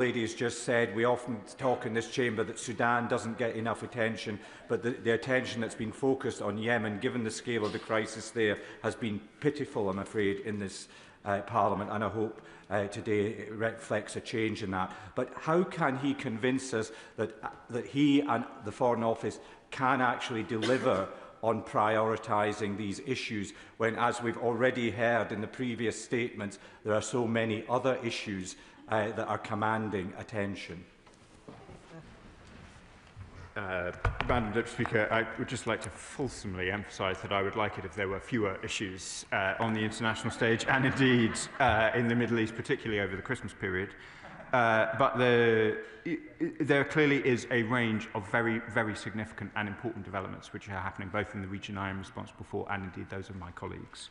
lady has just said, we often talk in this chamber that Sudan doesn't get enough attention, but the attention that's been focused on Yemen, given the scale of the crisis there, has been pitiful, I'm afraid, in this Parliament, and I hope today it reflects a change in that. But how can he convince us that he and the Foreign Office can actually deliver on prioritising these issues when, as we've already heard in the previous statements, there are so many other issues that are commanding attention? Madam Deputy Speaker, I would just like to fulsomely emphasise that I would like it if there were fewer issues on the international stage and indeed in the Middle East, particularly over the Christmas period. But there clearly is a range of very, very significant and important developments which are happening both in the region I am responsible for and indeed those of my colleagues.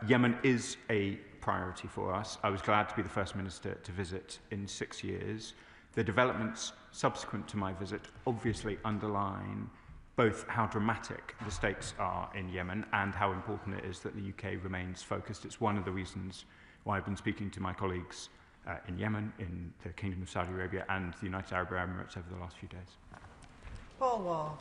Yemen is a priority for us. I was glad to be the first minister to visit in 6 years. The developments subsequent to my visit obviously underline both how dramatic the stakes are in Yemen and how important it is that the UK remains focused. It's one of the reasons why I've been speaking to my colleagues in Yemen, in the Kingdom of Saudi Arabia and the United Arab Emirates over the last few days. Paul Wall.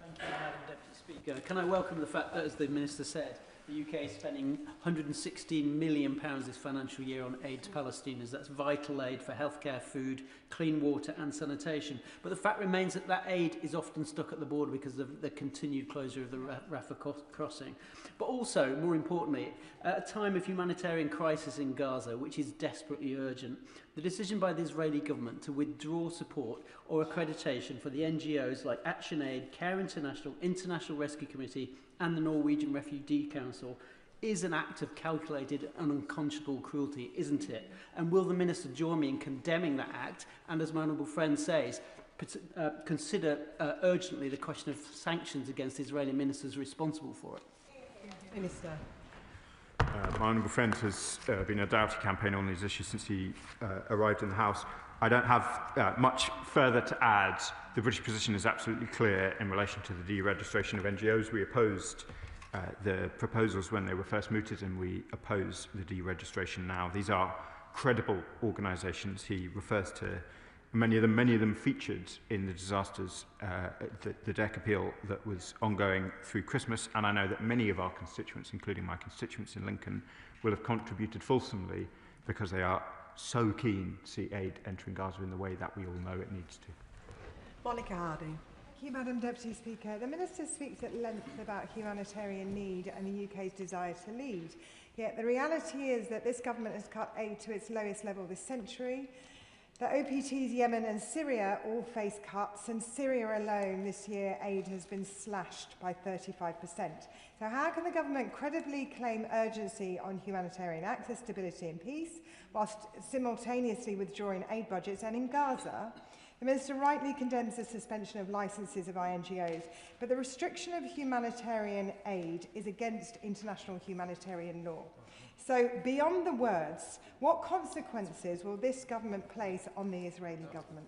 Thank you, Madam Deputy Speaker. Can I welcome the fact that, as the Minister said, the UK is spending £116 million this financial year on aid to Palestinians. That's vital aid for healthcare, food, clean water and sanitation. But the fact remains that that aid is often stuck at the border because of the continued closure of the Rafah crossing. But also, more importantly, at a time of humanitarian crisis in Gaza, which is desperately urgent, the decision by the Israeli government to withdraw support or accreditation for the NGOs like ActionAid, Care International, International Rescue Committee and the Norwegian Refugee Council is an act of calculated and unconscionable cruelty, isn't it? And will the Minister join me in condemning that act and, as my honourable friend says, consider urgently the question of sanctions against Israeli ministers responsible for it? Minister. My honourable friend has been a doughty campaigner on these issues since he arrived in the House. I don't have much further to add. The British position is absolutely clear in relation to the deregistration of NGOs. We opposed the proposals when they were first mooted, and we oppose the deregistration now. These are credible organisations. He refers to many of them featured in the disasters, the DEC appeal that was ongoing through Christmas, and I know that many of our constituents, including my constituents in Lincoln, will have contributed fulsomely because they are so keen to see aid entering Gaza in the way that we all know it needs to. Monica Harding. Thank you, Madam Deputy Speaker. The Minister speaks at length about humanitarian need and the UK's desire to lead. Yet the reality is that this government has cut aid to its lowest level this century. The OPTs, Yemen and Syria all face cuts, and Syria alone this year aid has been slashed by 35%. So how can the government credibly claim urgency on humanitarian access, stability and peace, whilst simultaneously withdrawing aid budgets? And in Gaza, the Minister rightly condemns the suspension of licences of INGOs, but the restriction of humanitarian aid is against international humanitarian law. So, beyond the words, what consequences will this government place on the Israeli government?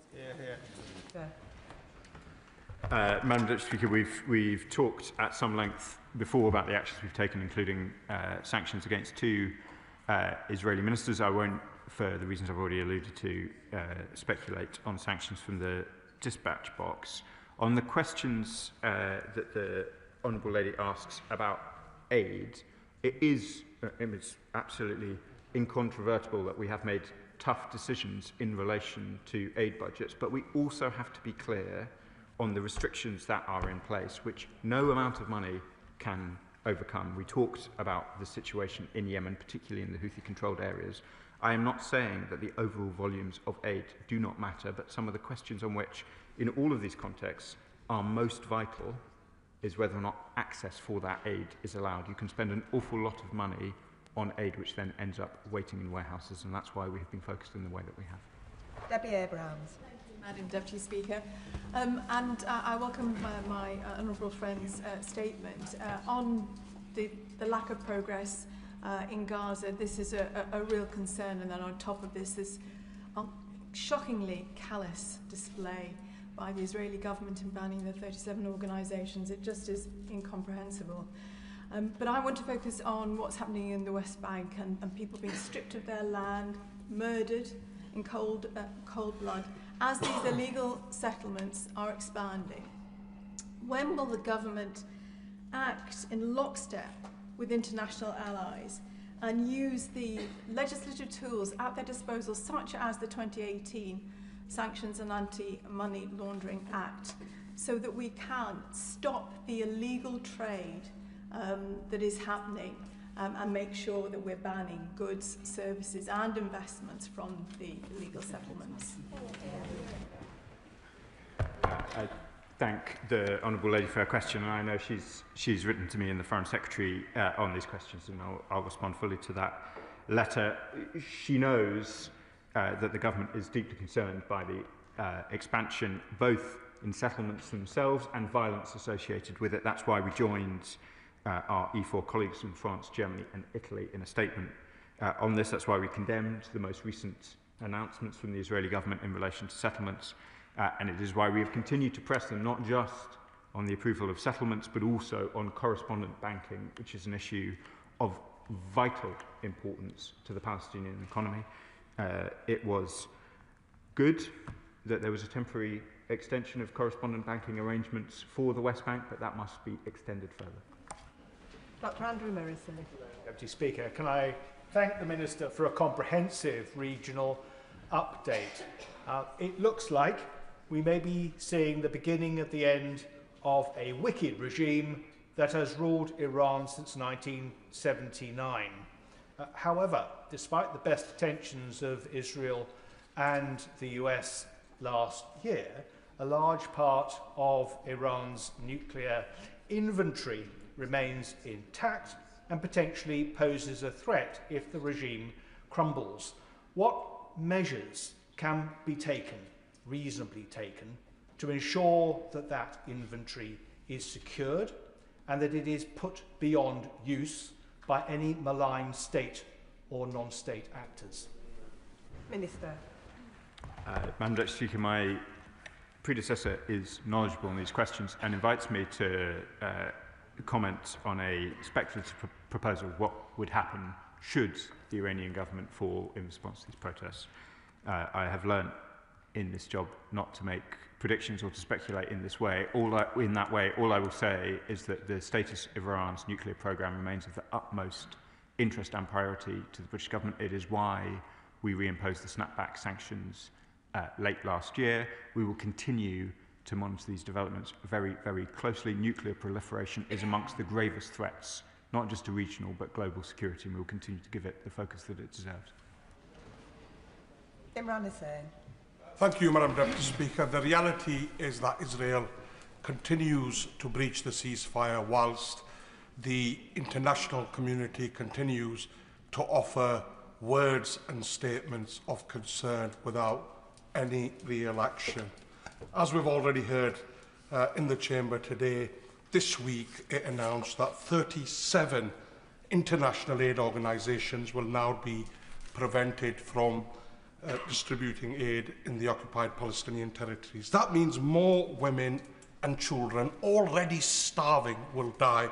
Madam Deputy Speaker, we've talked at some length before about the actions we've taken, including sanctions against 2 Israeli ministers. I won't, for the reasons I've already alluded to, speculate on sanctions from the dispatch box. On the questions that the Honourable Lady asks about aid, it's absolutely incontrovertible that we have made tough decisions in relation to aid budgets, but we also have to be clear on the restrictions that are in place, which no amount of money can overcome. We talked about the situation in Yemen, particularly in the Houthi-controlled areas. I am not saying that the overall volumes of aid do not matter, but some of the questions on which, in all of these contexts, are most vital is whether or not access for that aid is allowed. You can spend an awful lot of money on aid which then ends up waiting in warehouses, and that's why we have been focused in the way that we have. Debbie Abrahams. Thank you, Madam Deputy Speaker. I welcome my honourable friend's statement. On the lack of progress in Gaza, this is a real concern, and then on top of this shockingly callous display by the Israeli government in banning the 37 organisations. It just is incomprehensible. But I want to focus on what's happening in the West Bank and people being stripped of their land, murdered in cold blood as these illegal settlements are expanding. When will the government act in lockstep with international allies and use the legislative tools at their disposal, such as the 2018 Sanctions and Anti-Money Laundering Act, so that we can stop the illegal trade that is happening and make sure that we're banning goods, services and investments from the illegal settlements? I thank the Honourable Lady for her question, and I know she's written to me and the Foreign Secretary on these questions, and I'll respond fully to that letter. She knows that the government is deeply concerned by the expansion, both in settlements themselves and violence associated with it. That's why we joined our E4 colleagues from France, Germany and Italy in a statement on this. That's why we condemned the most recent announcements from the Israeli government in relation to settlements. And it is why we have continued to press them, not just on the approval of settlements, but also on correspondent banking, which is an issue of vital importance to the Palestinian economy. It was good that there was a temporary extension of correspondent banking arrangements for the West Bank, but that must be extended further. Dr. Andrew Morrison. Deputy Speaker, can I thank the Minister for a comprehensive regional update. It looks like we may be seeing the beginning of the end of a wicked regime that has ruled Iran since 1979. However, despite the best intentions of Israel and the US last year, a large part of Iran's nuclear inventory remains intact and potentially poses a threat if the regime crumbles. What measures can be taken, reasonably taken, to ensure that that inventory is secured and that it is put beyond use by any malign state or non-state actors? Minister. Madam Deputy Speaker, my predecessor is knowledgeable on these questions and invites me to comment on a speculative proposal of what would happen should the Iranian government fall in response to these protests. I have learnt in this job not to make predictions or to speculate in this way. All I will say is that the status of Iran's nuclear program remains of the utmost interest and priority to the British government. It is why we reimposed the snapback sanctions late last year. We will continue to monitor these developments very, very closely. Nuclear proliferation is amongst the gravest threats, not just to regional but global security, and we will continue to give it the focus that it deserves. Imran Hussain. Thank you, Madam Deputy Speaker. The reality is that Israel continues to breach the ceasefire whilst the international community continues to offer words and statements of concern without any real action. As we've already heard in the Chamber today, this week it announced that 37 international aid organisations will now be prevented from distributing aid in the occupied Palestinian territories. That means more women and children already starving will die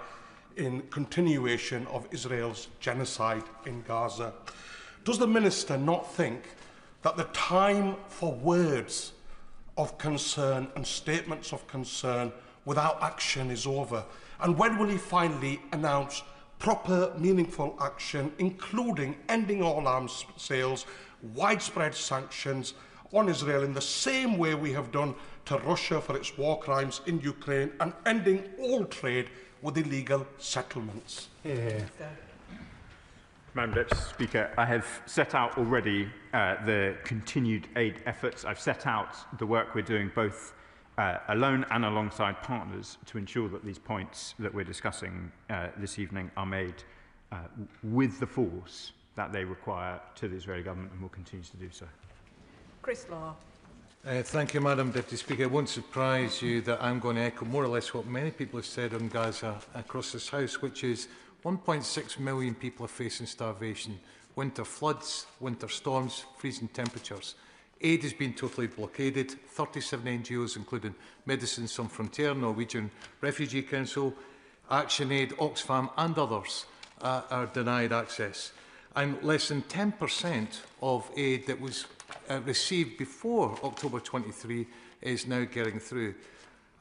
in continuation of Israel's genocide in Gaza. Does the Minister not think that the time for words of concern and statements of concern without action is over? And when will he finally announce proper, meaningful action, including ending all arms sales, widespread sanctions on Israel in the same way we have done to Russia for its war crimes in Ukraine, and ending all trade with illegal settlements? Madam Deputy Speaker, I have set out already the continued aid efforts. I've set out the work we're doing both alone and alongside partners to ensure that these points that we're discussing this evening are made with the force that they require to the Israeli government, and will continue to do so. Chris Law. Thank you, Madam Deputy Speaker. It won't surprise you that I'm going to echo more or less what many people have said on Gaza across this House, which is 1.6 million people are facing starvation, winter floods, winter storms, freezing temperatures. Aid has been totally blockaded. 37 NGOs, including Médecins Sans Frontières, Norwegian Refugee Council, ActionAid, Oxfam and others are denied access. And less than 10% of aid that was received before October 23 is now getting through.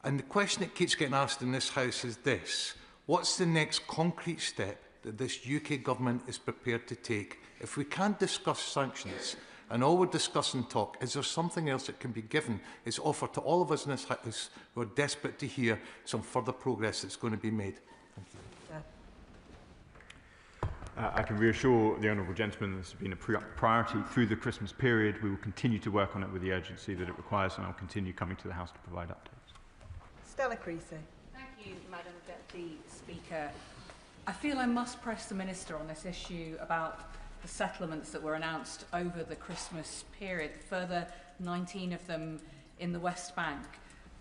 And the question that keeps getting asked in this House is this: what's the next concrete step that this UK government is prepared to take? If we can't discuss sanctions and all we're discussing talk, is there something else that can be given, is offered to all of us in this House who are desperate to hear some further progress that's going to be made? Thank you. I can reassure the honourable gentleman this has been a priority through the Christmas period. We will continue to work on it with the urgency that it requires, and I'll continue coming to the House to provide updates. Stella Creasy. Thank you, Madam Deputy Speaker. I feel I must press the Minister on this issue about the settlements that were announced over the Christmas period, further 19 of them in the West Bank,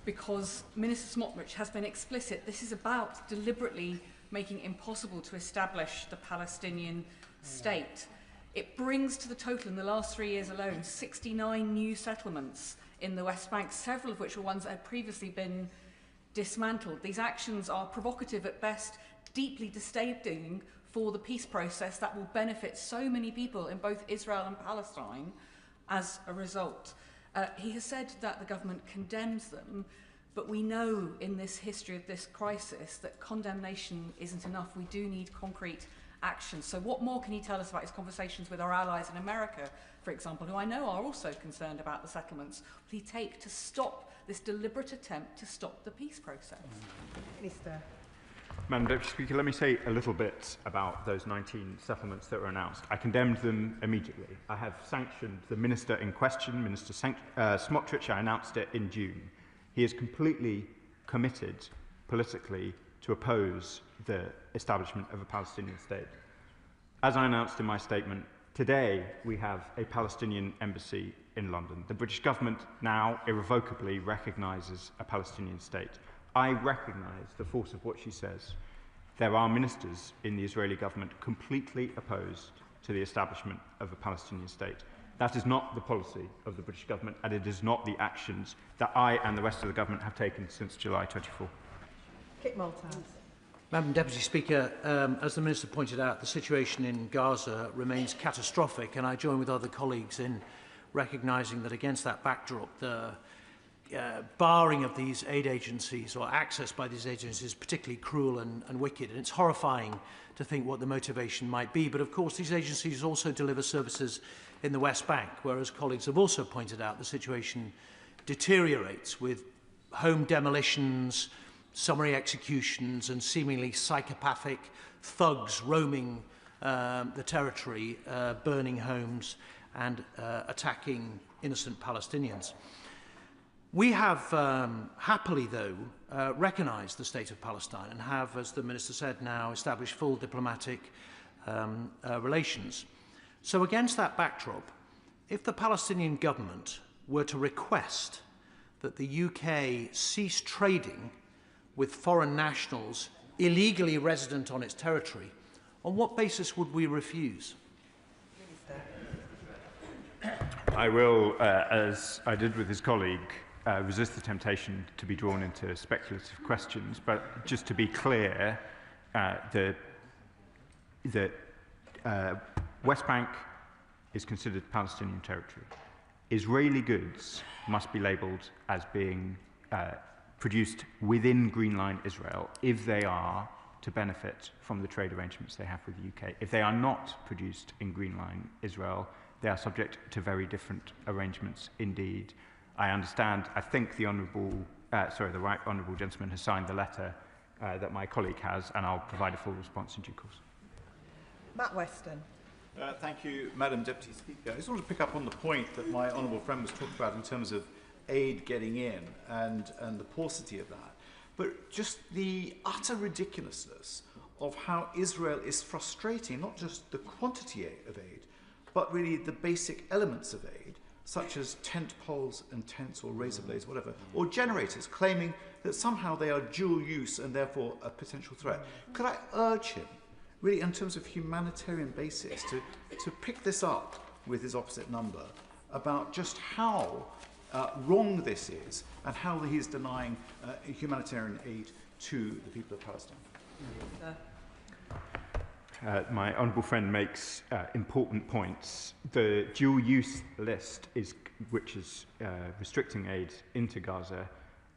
because Minister Smotrich has been explicit. This is about deliberately making it impossible to establish the Palestinian state. It brings to the total in the last 3 years alone 69 new settlements in the West Bank, several of which were ones that had previously been dismantled. These actions are provocative at best, deeply destabilising for the peace process that will benefit so many people in both Israel and Palestine as a result. He has said that the government condemns them, but we know in this history of this crisis that condemnation isn't enough. We do need concrete action. So what more can he tell us about his conversations with our allies in America, for example, who I know are also concerned about the settlements, will he take to stop this deliberate attempt to stop the peace process? Minister. Madam Deputy Speaker, let me say a little bit about those 19 settlements that were announced. I condemned them immediately. I have sanctioned the Minister in question, Minister Smotrich. I announced it in June. He is completely committed politically to oppose the establishment of a Palestinian state. As I announced in my statement, today we have a Palestinian embassy in London. The British government now irrevocably recognises a Palestinian state. I recognise the force of what she says. There are ministers in the Israeli government completely opposed to the establishment of a Palestinian state. That is not the policy of the British government, and it is not the actions that I and the rest of the government have taken since July 24. Kit Malthouse. Madam Deputy Speaker, as the Minister pointed out, the situation in Gaza remains catastrophic, and I join with other colleagues in recognising that against that backdrop, the barring of these aid agencies or access by these agencies is particularly cruel and wicked, and it's horrifying to think what the motivation might be. But of course these agencies also deliver services in the West Bank, where, as colleagues have also pointed out, the situation deteriorates with home demolitions, summary executions and seemingly psychopathic thugs roaming the territory, burning homes and attacking innocent Palestinians. We have happily, though, recognised the state of Palestine and have, as the Minister said, now established full diplomatic relations. So against that backdrop, if the Palestinian government were to request that the UK cease trading with foreign nationals illegally resident on its territory, on what basis would we refuse? I will, as I did with his colleague, resist the temptation to be drawn into speculative questions, but just to be clear, the West Bank is considered Palestinian territory. Israeli goods must be labelled as being produced within Green Line Israel if they are to benefit from the trade arrangements they have with the UK. If they are not produced in Green Line Israel, they are subject to very different arrangements indeed. I understand, I think the right honourable gentleman has signed the letter that my colleague has, and I'll provide a full response in due course. Matt Weston. Thank you, Madam Deputy Speaker. I just want to pick up on the point that my honourable friend was talking about in terms of aid getting in and the paucity of that. But just the utter ridiculousness of how Israel is frustrating not just the quantity of aid, but really the basic elements of aid, such as tent poles and tents or razor blades, whatever, or generators, claiming that somehow they are dual use and therefore a potential threat. Could I urge him, really in terms of humanitarian basis, to pick this up with his opposite number about just how wrong this is and how he is denying humanitarian aid to the people of Palestine? My honourable friend makes important points. The dual-use list, which is restricting aid into Gaza,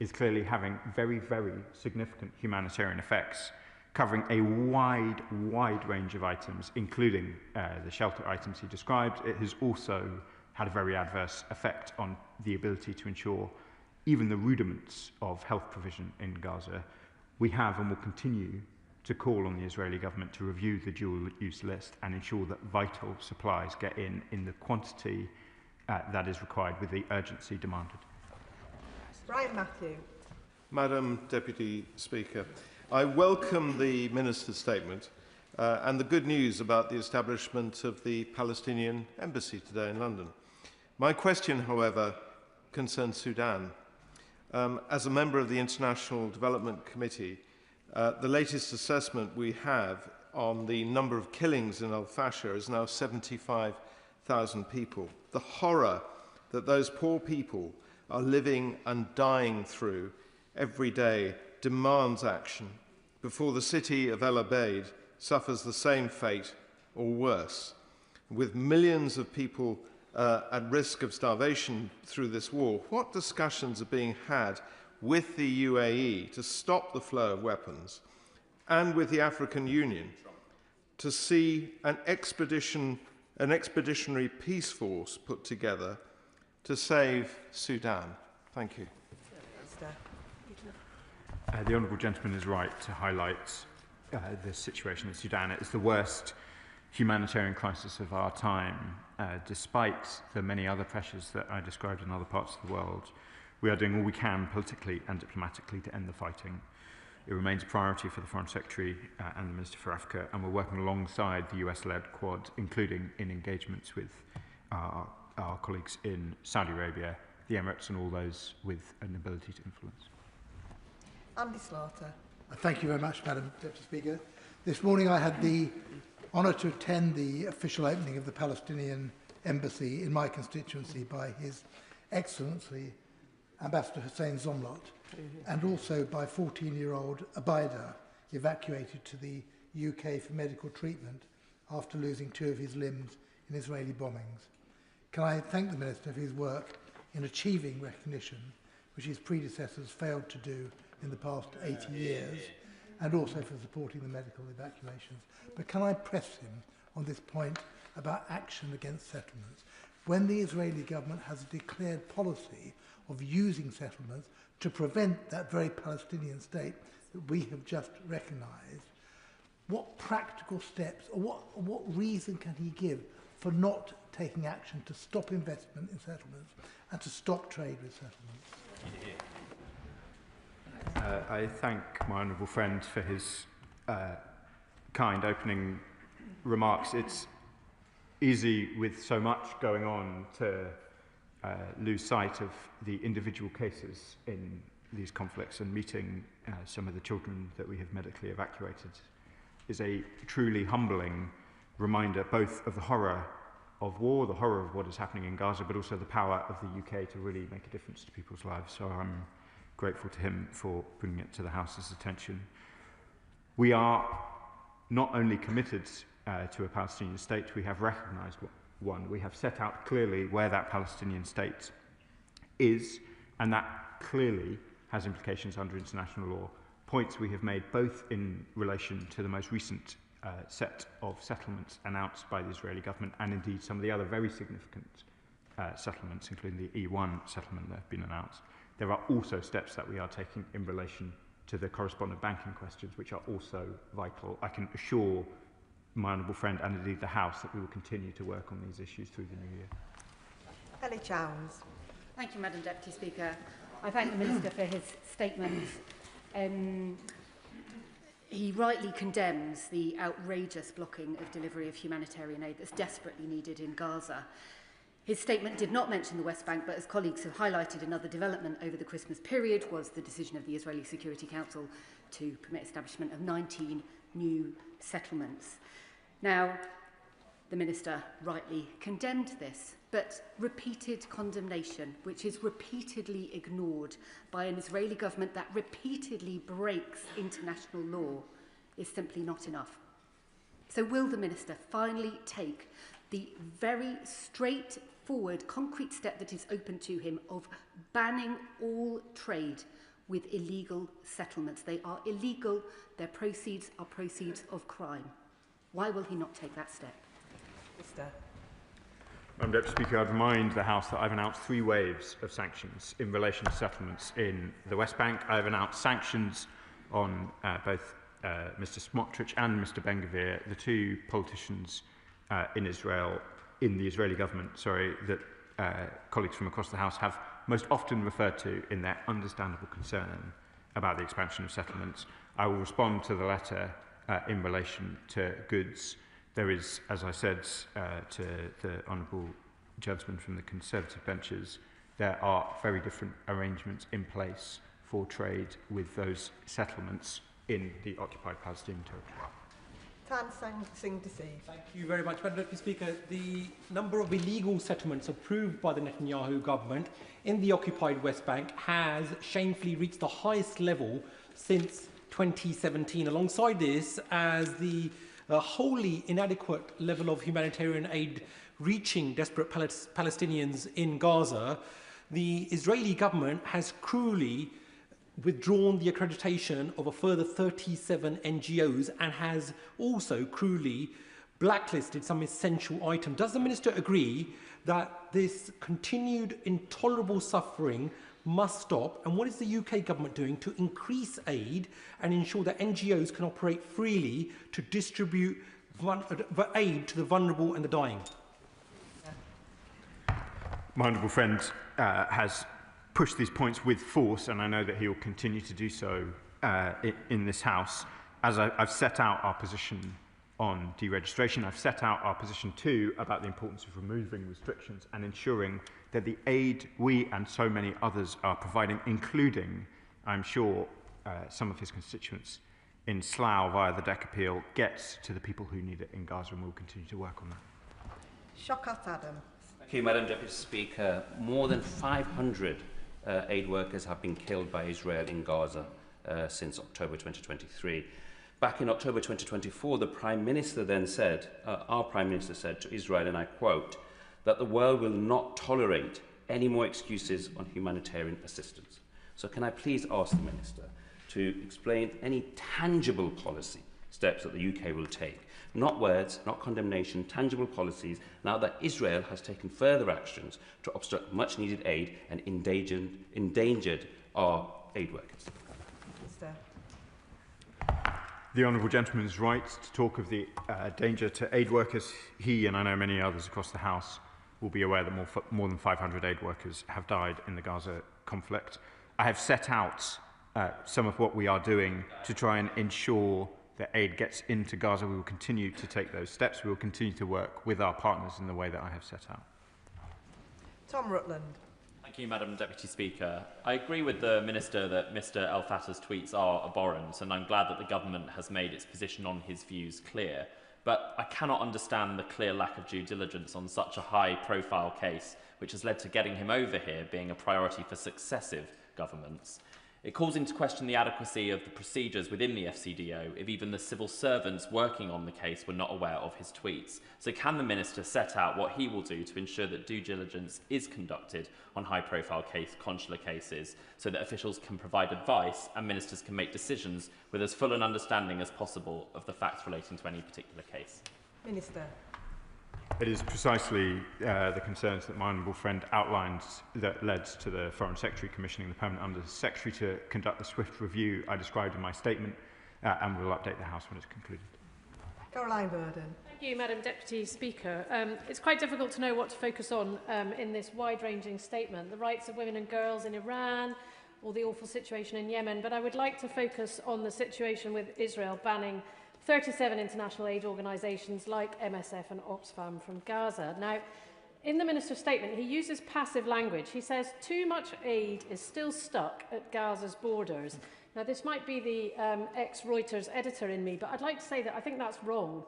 is clearly having very, very significant humanitarian effects, covering a wide range of items, including the shelter items he described. It has also had a very adverse effect on the ability to ensure even the rudiments of health provision in Gaza. We have and will continue to call on the Israeli government to review the dual-use list and ensure that vital supplies get in the quantity that is required with the urgency demanded. Brian Matthew. Madam Deputy Speaker, I welcome the Minister's statement and the good news about the establishment of the Palestinian Embassy today in London. My question, however, concerns Sudan. As a member of the International Development Committee, the latest assessment we have on the number of killings in Al-Fasher is now 75,000 people. The horror that those poor people are living and dying through every day demands action before the city of El Obeid suffers the same fate or worse. With millions of people at risk of starvation through this war, what discussions are being had with the UAE to stop the flow of weapons and with the African Union to see an expeditionary peace force put together to save Sudan? Thank you. The honourable gentleman is right to highlight the situation in Sudan. It is the worst humanitarian crisis of our time, despite the many other pressures that I described in other parts of the world. We are doing all we can politically and diplomatically to end the fighting. It remains a priority for the Foreign Secretary and the Minister for Africa, and we're working alongside the US-led Quad, including in engagements with our colleagues in Saudi Arabia, the Emirates, and all those with an ability to influence. Andy Slaughter. Thank you very much, Madam Deputy Speaker. This morning I had the honour to attend the official opening of the Palestinian Embassy in my constituency by His Excellency Ambassador Hussein Zomlot, and also by 14-year-old Abida, evacuated to the UK for medical treatment after losing 2 of his limbs in Israeli bombings. Can I thank the Minister for his work in achieving recognition, which his predecessors failed to do in the past 80 years, and also for supporting the medical evacuations. But can I press him on this point about action against settlements? When the Israeli government has a declared policy of using settlements to prevent that very Palestinian state that we have just recognised, what practical steps or what reason can he give for not taking action to stop investment in settlements and to stop trade with settlements? I thank my honourable friend for his kind opening remarks. It's easy with so much going on to lose sight of the individual cases in these conflicts, and meeting some of the children that we have medically evacuated is a truly humbling reminder both of the horror of war, the horror of what is happening in Gaza, but also the power of the UK to really make a difference to people's lives. So I'm grateful to him for bringing it to the House's attention. We are not only committed to a Palestinian state, we have recognised one. We have set out clearly where that Palestinian state is, and that clearly has implications under international law. Points we have made both in relation to the most recent set of settlements announced by the Israeli government, and indeed some of the other very significant settlements, including the E1 settlement that have been announced. There are also steps that we are taking in relation to the correspondent banking questions, which are also vital. I can assure my honourable friend and indeed the House that we will continue to work on these issues through the new year. Ellie Chowns. Thank you, Madam Deputy Speaker. I thank the Minister for his statement. He rightly condemns the outrageous blocking of delivery of humanitarian aid that's desperately needed in Gaza. His statement did not mention the West Bank, but as colleagues have highlighted, another development over the Christmas period was the decision of the Israeli Security Council to permit establishment of 19 new settlements. Now, the Minister rightly condemned this, but repeated condemnation, which is repeatedly ignored by an Israeli government that repeatedly breaks international law, is simply not enough. So will the Minister finally take the very straightforward, concrete step that is open to him of banning all trade with illegal settlements? They are illegal. Their proceeds are proceeds of crime. Why will he not take that step? Mr. Madam Deputy Speaker, I'd remind the House that I've announced 3 waves of sanctions in relation to settlements in the West Bank. I've announced sanctions on both Mr Smotrich and Mr Ben-Gvir, the 2 politicians in Israel, in the Israeli government, that colleagues from across the House have most often referred to in their understandable concern about the expansion of settlements. I will respond to the letter in relation to goods. There is, as I said to the honourable gentleman from the Conservative benches, there are very different arrangements in place for trade with those settlements in the occupied Palestinian territory. Tan Singh Desi. Thank you very much, Madam Deputy Speaker. The number of illegal settlements approved by the Netanyahu government in the occupied West Bank has shamefully reached the highest level since 2017. Alongside this, as the wholly inadequate level of humanitarian aid reaching desperate Palestinians in Gaza, the Israeli government has cruelly withdrawn the accreditation of a further 37 NGOs and has also cruelly blacklisted some essential items. Does the Minister agree that this continued intolerable suffering must stop? And what is the UK government doing to increase aid and ensure that NGOs can operate freely to distribute aid to the vulnerable and the dying? My honourable friend has pushed these points with force, and I know that he will continue to do so in this House. As I've set out our position on deregistration, I've set out our position too about the importance of removing restrictions and ensuring that the aid we and so many others are providing, including, I'm sure, some of his constituents in Slough via the DEC appeal, gets to the people who need it in Gaza, and we'll continue to work on that. Shaukat Adam. Thank you, Madam Deputy Speaker. More than 500 aid workers have been killed by Israel in Gaza since October 2023. Back in October 2024, the Prime Minister then said, our Prime Minister said to Israel, and I quote, that the world will not tolerate any more excuses on humanitarian assistance. So can I please ask the Minister to explain any tangible policy steps that the UK will take? Not words, not condemnation, tangible policies, now that Israel has taken further actions to obstruct much-needed aid and endangered our aid workers. Mr. The honourable gentleman is right to talk of the danger to aid workers. He, and I know many others across the House, will be aware that more than 500 aid workers have died in the Gaza conflict. I have set out some of what we are doing to try and ensure that aid gets into Gaza. We will continue to take those steps. We will continue to work with our partners in the way that I have set out. Tom Rutland. Thank you, Madam Deputy Speaker. I agree with the Minister that Mr El Fattah's tweets are abhorrent, and I'm glad that the government has made its position on his views clear. But I cannot understand the clear lack of due diligence on such a high-profile case, which has led to getting him over here being a priority for successive governments. It calls into question the adequacy of the procedures within the FCDO if even the civil servants working on the case were not aware of his tweets. So can the Minister set out what he will do to ensure that due diligence is conducted on high-profile consular cases so that officials can provide advice and ministers can make decisions with as full an understanding as possible of the facts relating to any particular case? Minister. It is precisely the concerns that my honourable friend outlined that led to the Foreign Secretary commissioning the Permanent Under-Secretary to conduct the swift review I described in my statement, and we will update the House when it's concluded. Caroline Verdon. Thank you, Madam Deputy Speaker. It's quite difficult to know what to focus on in this wide-ranging statement, the rights of women and girls in Iran, or the awful situation in Yemen, but I would like to focus on the situation with Israel banning 37 international aid organisations like MSF and Oxfam from Gaza. Now, in the Minister's statement, he uses passive language. He says too much aid is still stuck at Gaza's borders. Now, this might be the ex-Reuters editor in me, but I'd like to say that I think that's wrong.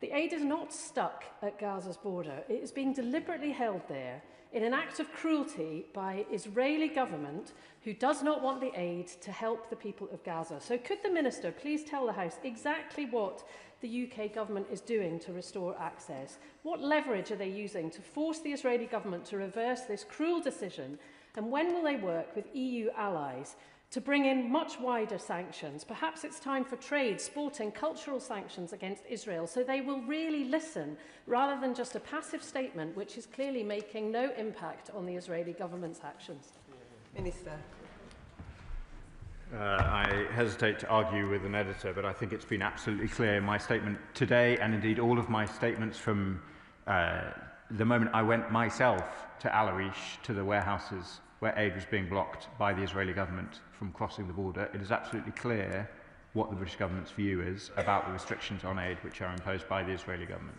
The aid is not stuck at Gaza's border. It is being deliberately held there in an act of cruelty by Israeli government who does not want the aid to help the people of Gaza. So could the Minister please tell the House exactly what the UK government is doing to restore access? What leverage are they using to force the Israeli government to reverse this cruel decision? And when will they work with EU allies to bring in much wider sanctions? Perhaps it's time for trade, sporting, cultural sanctions against Israel, so they will really listen, rather than just a passive statement which is clearly making no impact on the Israeli government's actions. Minister. I hesitate to argue with an editor, but I think it's been absolutely clear in my statement today, and indeed all of my statements from the moment I went myself to Al Arish, to the warehouses where aid was being blocked by the Israeli government from crossing the border. It is absolutely clear what the British government's view is about the restrictions on aid which are imposed by the Israeli government.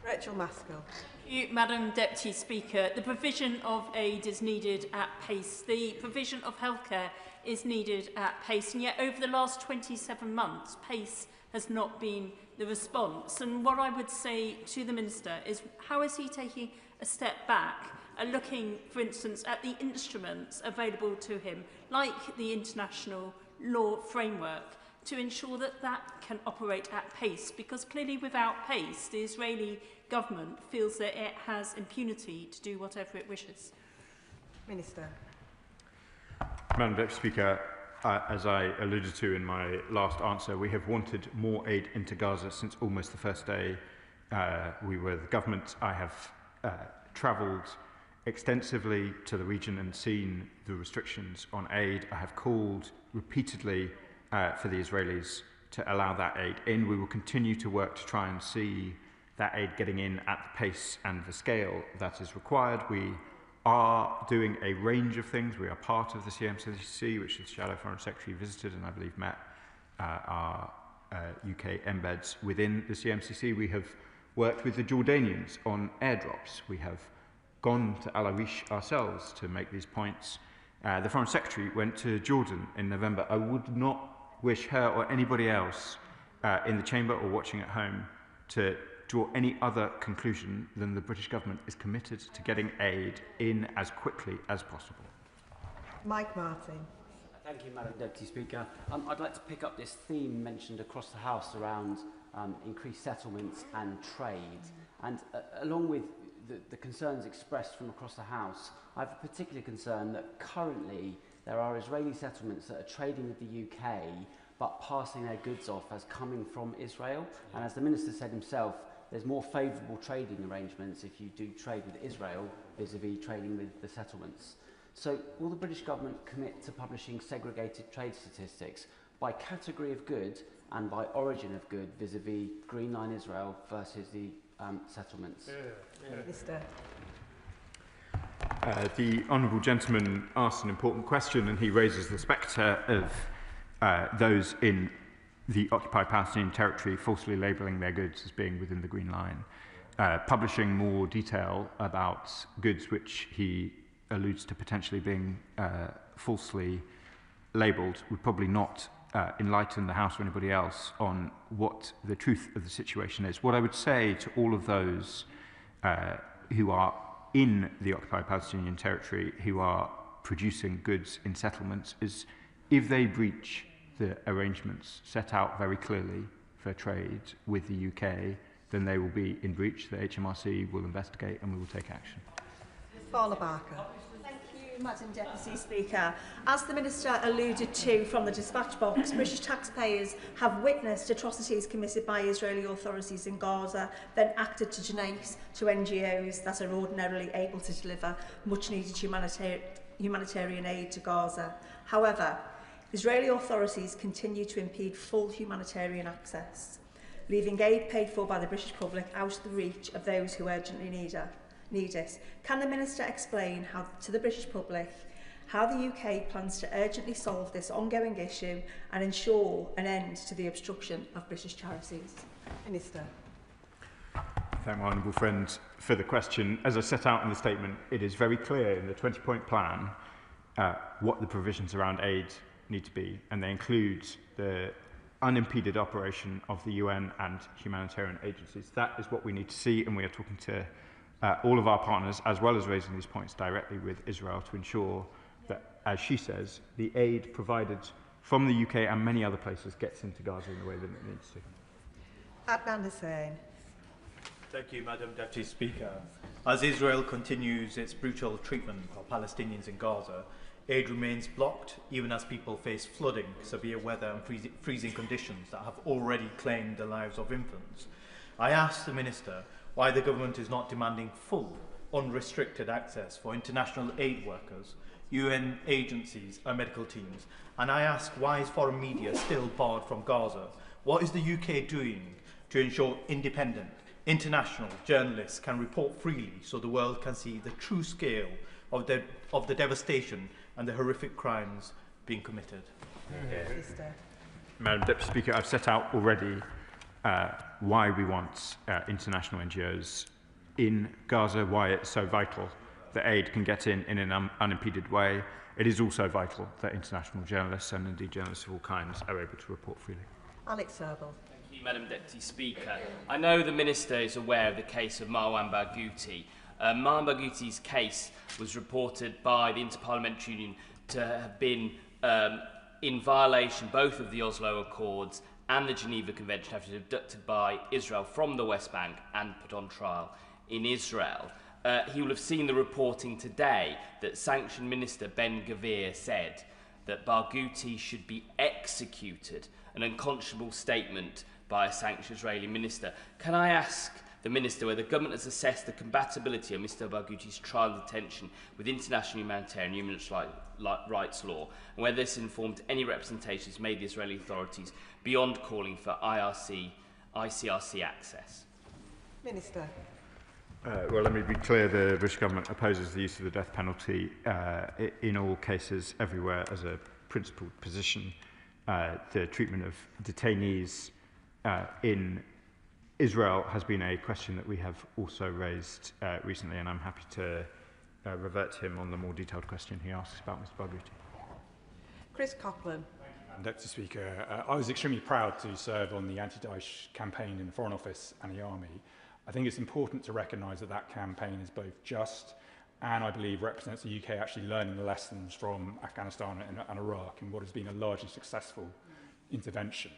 Rachel Maskell. Thank you, Madam Deputy Speaker. The provision of aid is needed at pace. The provision of healthcare is needed at pace. And yet over the last 27 months, pace has not been the response. And what I would say to the Minister is, how is he taking a step back and looking, for instance, at the instruments available to him, like the international law framework, to ensure that that can operate at pace? Because clearly without pace, the Israeli government feels that it has impunity to do whatever it wishes. Minister. Madam Deputy Speaker, as I alluded to in my last answer, we have wanted more aid into Gaza since almost the first day we were the government. I have travelled extensively to the region and seen the restrictions on aid. I have called repeatedly for the Israelis to allow that aid in. We will continue to work to try and see that aid getting in at the pace and the scale that is required. We are doing a range of things. We are part of the CMCC, which the Shadow Foreign Secretary visited and I believe met our UK embeds within the CMCC. We have worked with the Jordanians on airdrops. We have gone to Al Arish ourselves to make these points. The Foreign Secretary went to Jordan in November. I would not wish her or anybody else in the chamber or watching at home to draw any other conclusion than the British government is committed to getting aid in as quickly as possible. Mike Martin. Thank you, Madam Deputy Speaker. I'd like to pick up this theme mentioned across the House around increased settlements and trade. And along with the concerns expressed from across the House, I have a particular concern that currently there are Israeli settlements that are trading with the UK but passing their goods off as coming from Israel. And as the Minister said himself, there's more favourable trading arrangements if you do trade with Israel vis-à-vis trading with the settlements. So will the British government commit to publishing segregated trade statistics by category of good and by origin of good vis-à-vis Green Line Israel versus the settlements? Minister. The Honourable Gentleman asked an important question, and he raises the spectre of those in the occupied Palestinian territory falsely labelling their goods as being within the Green Line, publishing more detail about goods which he alludes to potentially being falsely labelled would probably not enlighten the House or anybody else on what the truth of the situation is. What I would say to all of those who are in the occupied Palestinian territory, who are producing goods in settlements, is if they breach the arrangements set out very clearly for trade with the UK, then they will be in breach. The HMRC will investigate and we will take action. Paula Barker. Thank you, Madam Deputy Speaker. As the Minister alluded to from the dispatch box, British taxpayers have witnessed atrocities committed by Israeli authorities in Gaza, then acted to donate to NGOs that are ordinarily able to deliver much-needed humanitarian aid to Gaza. However, Israeli authorities continue to impede full humanitarian access, leaving aid paid for by the British public out of the reach of those who urgently need it. Can the Minister explain to the British public how the UK plans to urgently solve this ongoing issue and ensure an end to the obstruction of British charities? Minister. Thank my honourable friend for the question. As I set out in the statement, it is very clear in the 20-point plan what the provisions around aid need to be, and they include the unimpeded operation of the UN and humanitarian agencies. That is what we need to see, and we are talking to all of our partners, as well as raising these points directly with Israel to ensure that, as she says, the aid provided from the UK and many other places gets into Gaza in the way that it needs to. Adnan Hussain. Thank you, Madam Deputy Speaker. As Israel continues its brutal treatment of Palestinians in Gaza, aid remains blocked even as people face flooding, severe weather and freezing conditions that have already claimed the lives of infants. I asked the Minister why the government is not demanding full, unrestricted access for international aid workers, UN agencies and medical teams, and I ask why is foreign media still barred from Gaza? What is the UK doing to ensure independent, international journalists can report freely so the world can see the true scale of the devastation and the horrific crimes being committed? Madam Deputy Speaker, I've set out already why we want international NGOs in Gaza, why it's so vital that aid can get in an unimpeded way. It is also vital that international journalists and indeed journalists of all kinds are able to report freely. Alex Serble. Thank you, Madam Deputy Speaker. I know the Minister is aware of the case of Marwan Barghouti. Marwan Barghouti's case was reported by the Interparliamentary Union to have been in violation both of the Oslo Accords and the Geneva Convention after abducted by Israel from the West Bank and put on trial in Israel. He will have seen the reporting today that Sanction Minister Ben-Gvir said that Barghouti should be executed, an unconscionable statement by a sanctioned Israeli minister. Can I ask the Minister whether the government has assessed the compatibility of Mr Barghouti's trial detention with international humanitarian and human rights law, and whether this informed any representations made the Israeli authorities beyond calling for ICRC access? Minister. Well, let me be clear, the British government opposes the use of the death penalty in all cases, everywhere, as a principled position. The treatment of detainees in Israel has been a question that we have also raised recently, and I'm happy to revert to him on the more detailed question he asks about Mr Barghouti. Chris Coughlin. Deputy Speaker, I was extremely proud to serve on the anti-Daesh campaign in the Foreign Office and the Army. I think it's important to recognise that that campaign is both just and I believe represents the UK actually learning the lessons from Afghanistan and Iraq in what has been a largely successful intervention.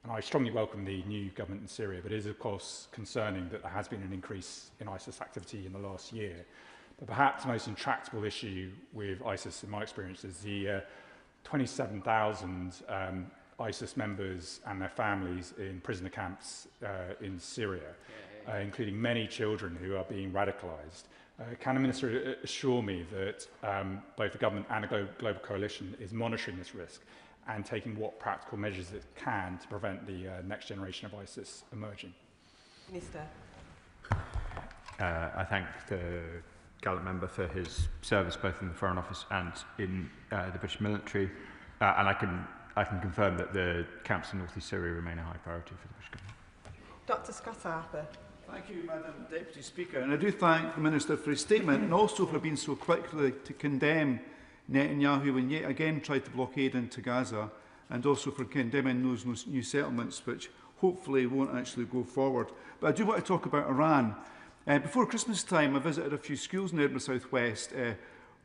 And I strongly welcome the new government in Syria, but it is of course concerning that there has been an increase in ISIS activity in the last year. But perhaps the most intractable issue with ISIS, in my experience, is the 27,000 ISIS members and their families in prisoner camps in Syria, including many children who are being radicalised. Can the Minister assure me that both the government and the global coalition is monitoring this risk and taking what practical measures it can to prevent the next generation of ISIS emerging? Minister. I thank the gallant member for his service both in the Foreign Office and in the British military, and I can confirm that the camps in North East Syria remain a high priority for the British government. Dr Scott Harper. Thank you, Madam Deputy Speaker, and I do thank the Minister for his statement and also for being so quickly to condemn Netanyahu when yet again tried to blockade into Gaza, and also for condemning those new settlements which hopefully won't actually go forward. But I do want to talk about Iran. Before Christmas time, I visited a few schools in Edinburgh South West,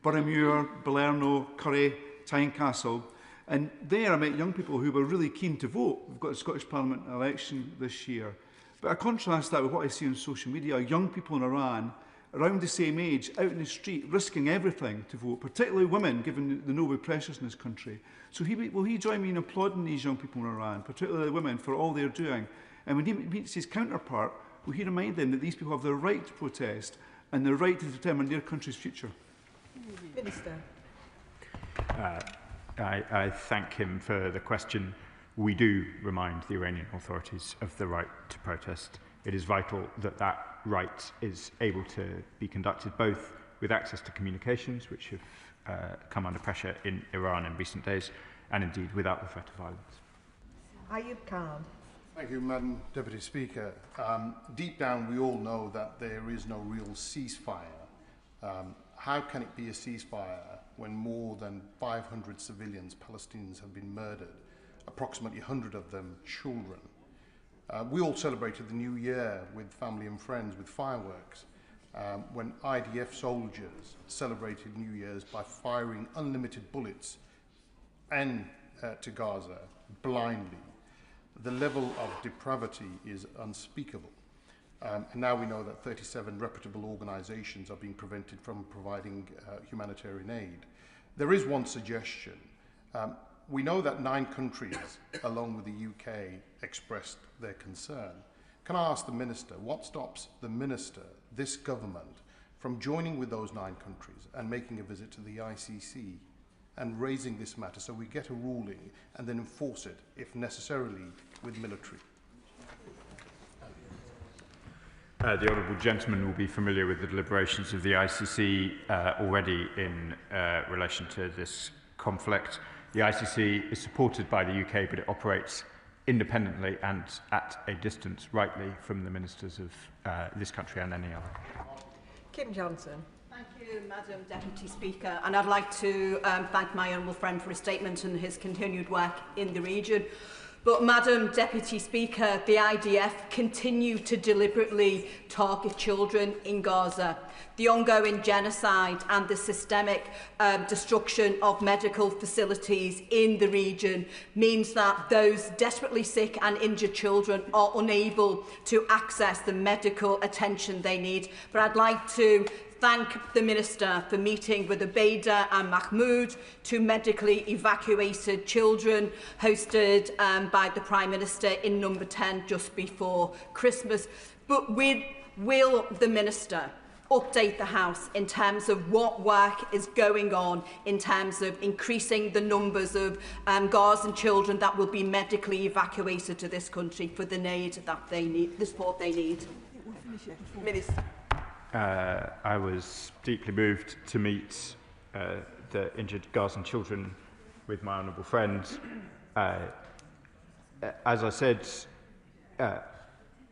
Boroughmuir, Balerno, Curry, Tynecastle, and there I met young people who were really keen to vote. We've got a Scottish Parliament election this year. But I contrast that with what I see on social media, young people in Iran, around the same age, out in the street, risking everything to vote, particularly women, given the no pressures in this country. So will he join me in applauding these young people in Iran, particularly women, for all they're doing? And when he meets his counterpart, will he remind them that these people have the right to protest and the right to determine their country's future? Minister. I thank him for the question. We do remind the Iranian authorities of the right to protest. It is vital that that right is able to be conducted both with access to communications, which have come under pressure in Iran in recent days, and indeed without the threat of violence. Ayub Khan. Thank you, Madam Deputy Speaker. Deep down, we all know that there is no real ceasefire. How can it be a ceasefire when more than 500 civilians, Palestinians, have been murdered? approximately 100 of them children. We all celebrated the New Year with family and friends with fireworks when IDF soldiers celebrated New Year's by firing unlimited bullets to Gaza blindly. The level of depravity is unspeakable. And now we know that 37 reputable organisations are being prevented from providing humanitarian aid. There is one suggestion. We know that 9 countries, along with the UK, expressed their concern. Can I ask the Minister, what stops the Minister, this government, from joining with those 9 countries and making a visit to the ICC and raising this matter so we get a ruling and then enforce it, if necessarily, with military? The Honourable Gentleman will be familiar with the deliberations of the ICC already in relation to this conflict. The ICC is supported by the UK, but it operates independently and at a distance, rightly, from the ministers of this country and any other. Kim Johnson. Thank you, Madam Deputy Speaker, and I'd like to thank my honourable friend for his statement and his continued work in the region. But, Madam Deputy Speaker, the IDF continue to deliberately target children in Gaza. The ongoing genocide and the systemic destruction of medical facilities in the region means that those desperately sick and injured children are unable to access the medical attention they need. But I'd like to thank the Minister for meeting with Abeda and Mahmoud, 2 medically evacuated children hosted by the Prime Minister in Number 10 just before Christmas. But will the Minister update the House in terms of what work is going on in terms of increasing the numbers of Gazan children that will be medically evacuated to this country for the aid that they need, the support they need? Minister. I was deeply moved to meet the injured Gazan children with my honourable friend. As I said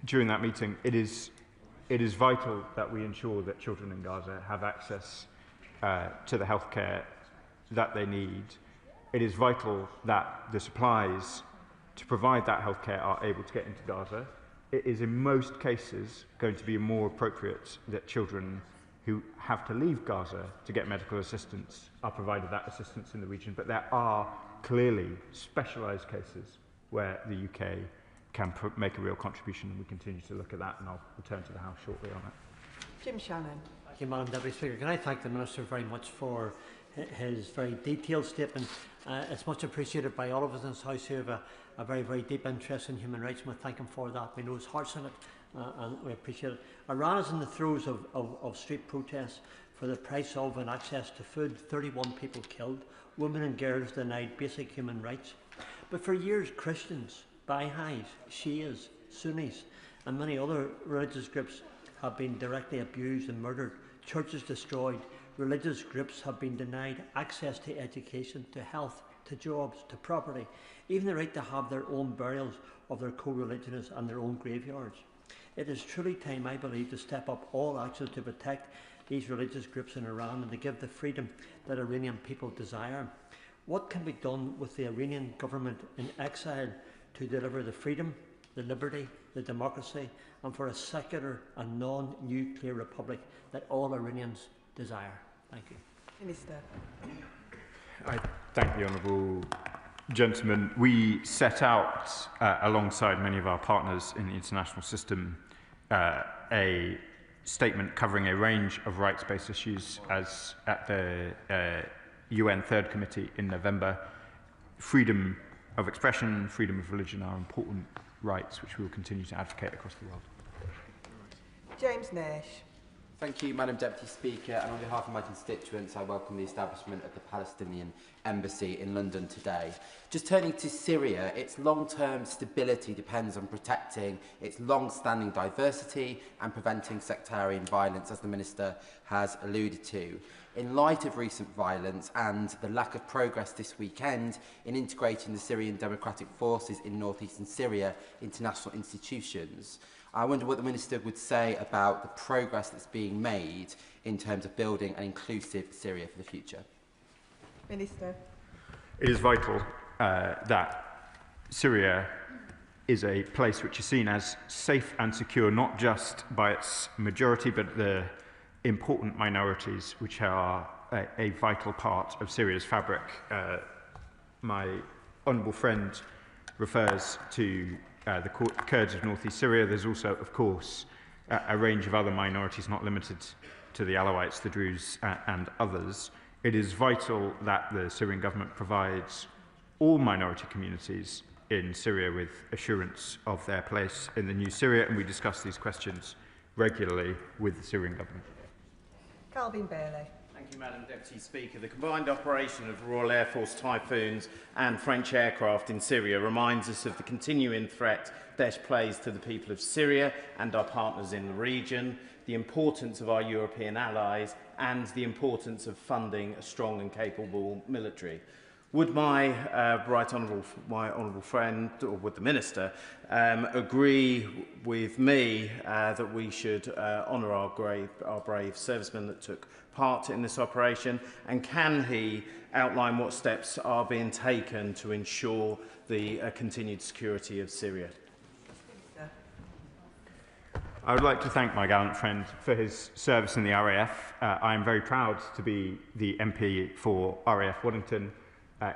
during that meeting, it is vital that we ensure that children in Gaza have access to the healthcare that they need. It is vital that the supplies to provide that healthcare are able to get into Gaza. It is in most cases going to be more appropriate that children who have to leave Gaza to get medical assistance are provided that assistance in the region, but there are clearly specialised cases where the UK can make a real contribution, and we continue to look at that, and I'll return to the House shortly on it. Jim Shannon. Thank you, Madam Deputy Speaker. Can I thank the Minister very much for his very detailed statement. It's much appreciated by all of us in this House who have a very, very deep interest in human rights, and we thank him for that. We know his heart's in it, and we appreciate it. Iran is in the throes of street protests for the price of and access to food. 31 people killed, women and girls denied basic human rights. But for years, Christians, Baha'is, Shias, Sunnis, and many other religious groups have been directly abused and murdered, churches destroyed. Religious groups have been denied access to education, to health, to jobs, to property, even the right to have their own burials of their co-religionists and their own graveyards. It is truly time, I believe, to step up all actions to protect these religious groups in Iran and to give the freedom that Iranian people desire. What can be done with the Iranian government in exile to deliver the freedom, the liberty, the democracy, and for a secular and non-nuclear republic that all Iranians desire? Thank you. Minister. I thank the honourable gentleman. We set out, alongside many of our partners in the international system, a statement covering a range of rights-based issues as at the UN Third Committee in November. Freedom of expression, freedom of religion are important rights which we will continue to advocate across the world. James Nash. Thank you, Madam Deputy Speaker, and on behalf of my constituents, I welcome the establishment of the Palestinian Embassy in London today. Just turning to Syria, its long-term stability depends on protecting its long-standing diversity and preventing sectarian violence, as the Minister has alluded to. In light of recent violence and the lack of progress this weekend in integrating the Syrian Democratic Forces in northeastern Syria into national institutions, I wonder what the Minister would say about the progress that's being made in terms of building an inclusive Syria for the future. Minister. It is vital that Syria is a place which is seen as safe and secure, not just by its majority, but the important minorities which are a vital part of Syria's fabric. My honourable friend refers to the Kurds of northeast Syria. There's also, of course, a range of other minorities, not limited to the Alawites, the Druze, and others. It is vital that the Syrian government provides all minority communities in Syria with assurance of their place in the new Syria, and we discuss these questions regularly with the Syrian government. Calvin Bailey. Thank you, Madam Deputy Speaker. The combined operation of Royal Air Force Typhoons and French aircraft in Syria reminds us of the continuing threat Daesh plays to the people of Syria and our partners in the region, the importance of our European allies, and the importance of funding a strong and capable military. Would my honourable friend, or would the Minister, agree with me that we should honour our brave servicemen that took part in this operation, and can he outline what steps are being taken to ensure the continued security of Syria? I would like to thank my gallant friend for his service in the RAF. I am very proud to be the MP for RAF Waddington.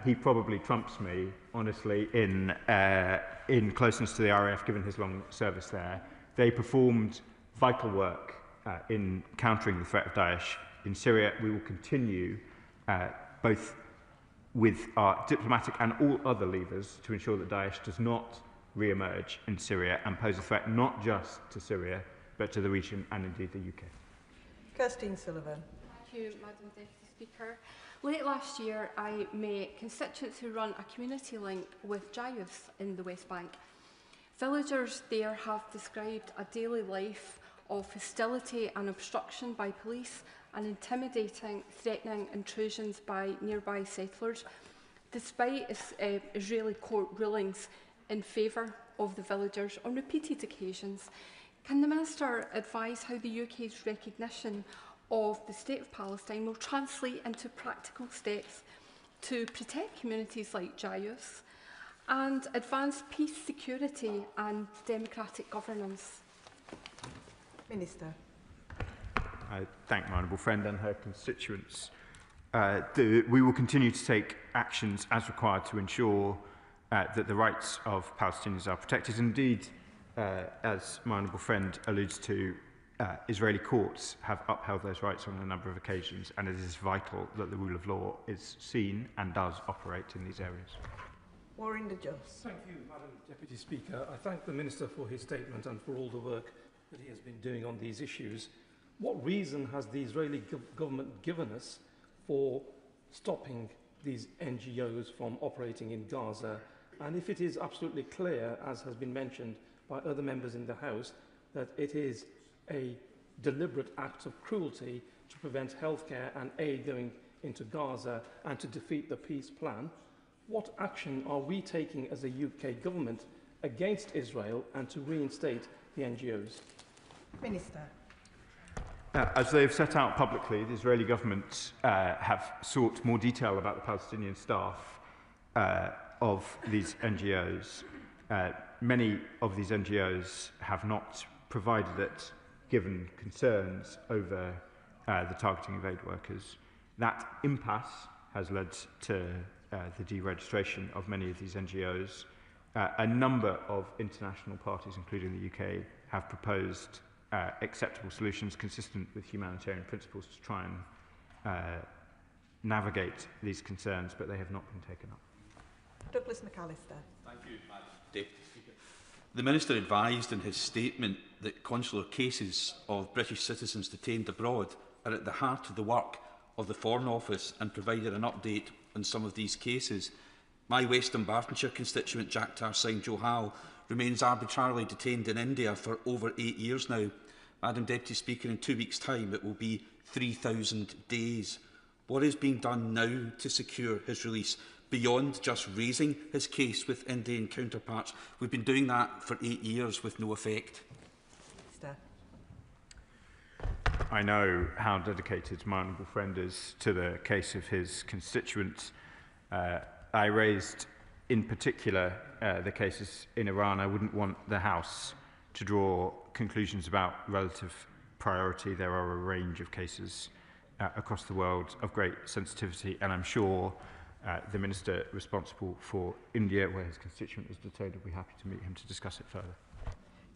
He probably trumps me, honestly, in closeness to the RAF, given his long service there. They performed vital work in countering the threat of Daesh in Syria. We will continue, both with our diplomatic and all other levers, to ensure that Daesh does not re-emerge in Syria and pose a threat not just to Syria, but to the region and indeed the UK. Kirstine Sullivan. Thank you, Madam Deputy Speaker. Late last year, I met constituents who run a community link with Jayus in the West Bank. Villagers there have described a daily life of hostility and obstruction by police and intimidating, threatening intrusions by nearby settlers, despite Israeli court rulings in favour of the villagers on repeated occasions. Can the Minister advise how the UK's recognition of the State of Palestine will translate into practical steps to protect communities like Jayus and advance peace, security and democratic governance? Minister. I thank my honourable friend and her constituents. We will continue to take actions as required to ensure that the rights of Palestinians are protected. Indeed, as my honourable friend alludes to, Israeli courts have upheld those rights on a number of occasions, and it is vital that the rule of law is seen and does operate in these areas. Warren de Jos. Thank you, Madam Deputy Speaker. I thank the Minister for his statement and for all the work that he has been doing on these issues. What reason has the Israeli government given us for stopping these NGOs from operating in Gaza? And if it is absolutely clear, as has been mentioned by other members in the House, that it is a deliberate act of cruelty to prevent healthcare and aid going into Gaza and to defeat the peace plan, what action are we taking as a UK government against Israel and to reinstate the NGOs? Minister. As they have set out publicly, the Israeli government have sought more detail about the Palestinian staff of these NGOs. Many of these NGOs have not provided it, given concerns over the targeting of aid workers. That impasse has led to the deregistration of many of these NGOs. A number of international parties, including the UK, have proposed acceptable solutions consistent with humanitarian principles to try and navigate these concerns, but they have not been taken up. Douglas McAllister. Thank you, Madam Deputy Speaker. The Minister advised in his statement that consular cases of British citizens detained abroad are at the heart of the work of the Foreign Office and provided an update on some of these cases. My West Dunbartonshire constituent Jack Tarsine Johal remains arbitrarily detained in India for over 8 years now. Madam Deputy Speaker, in 2 weeks' time it will be 3,000 days. What is being done now to secure his release beyond just raising his case with Indian counterparts? We've been doing that for 8 years with no effect. Minister. I know how dedicated my honourable friend is to the case of his constituents. I raised in particular the cases in Iran, I wouldn't want the House to draw conclusions about relative priority. There are a range of cases across the world of great sensitivity, and I'm sure the Minister responsible for India, where his constituent is detained, will be happy to meet him to discuss it further.